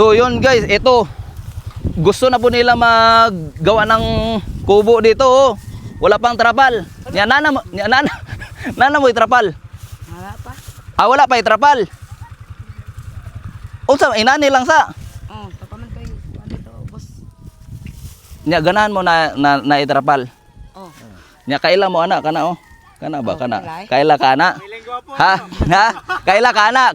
So yun guys, ito. Gusto na po nila maggawa ng kubo dito. Oh. Wala pang trapal. Nana mo itrapal. Wala pa. Ah, wala pa itrapal. Unsa inani lang sa? Oh, tapaman kay dito, boss. Nya ganahan mo na itrapal. Oh. Nya kaila mo ana kana oh. Kana ba kana? kailay. Kaila kana? Ha? Ha? Kaila kana?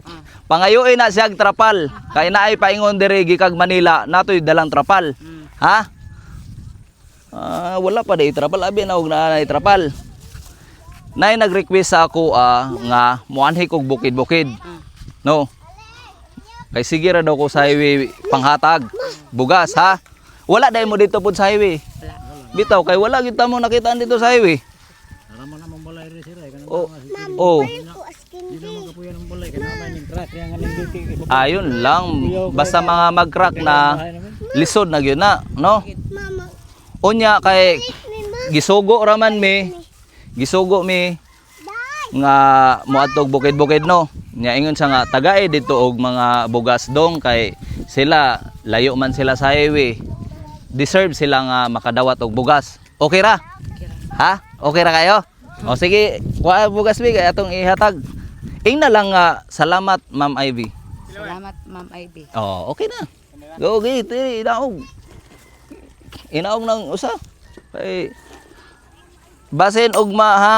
Pangayuin na siyag trapal. Kay naay paingon diri gikag Manila natoy dalang trapal. Ha? Ah, wala pa di trapal abi na og na trapal. Nay nag-request sa ako nga muanhi kog bukid-bukid. No. Kay sige ra daw ko sa highway panghatag. Bugas ha. Wala dai mo dito pud sa highway. Wala. Bitaw kay wala kita mo nakitaan dito sa highway. Oh. Ayun lang. Basta mga mag-crack na lisod na gyud na, no? Unya kay gisugo raman mi. Gisugo mi nga moadtog bukid-bukid no. Nya ingon sa nga tagae dito og mga bugas dong kay sila layo man sila sa highway. Deserve sila nga makadawat og bugas. Okay ra? Ha? Okay ra kayo? O sige, kuha bugas mi kay atong ihatag. Ingna lang nga salamat Ma'am Ivy. Salamat, Ma'am Ivy. Oh, okay na. Go git, inaog. Inaog nang usa. Kay basin ugma ha.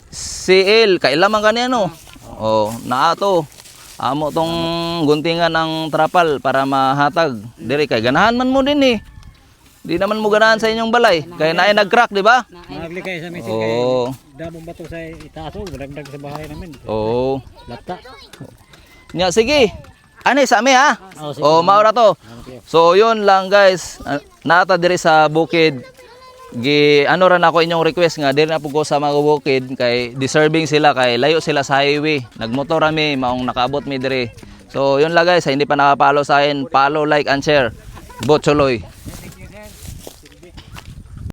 CL kaila man kaniya no. Oh, naa to. Amo tong guntingan ng trapal para mahatag. Diri kay ganahan man mo din eh. Di naman mo ganahan sa inyong balay. Kaya naay nag-crack, di ba? Magli kayo sa mesin Oo. kay damong bato sa itaso, dagdag sa bahay namin. Oo. Lata. Nya sige. Ani sa ami ha? Oh, sige. Oh, maura to. So yun lang guys. Nata diri sa bukid. Gi ano ra nako inyong request nga diri na pud ko sa mga bukid kay deserving sila kay layo sila sa highway. Nagmotor kami maong nakaabot mi diri. So yun lang guys, sa hindi pa nakapalo sa akin, follow, like and share. Botcholoy.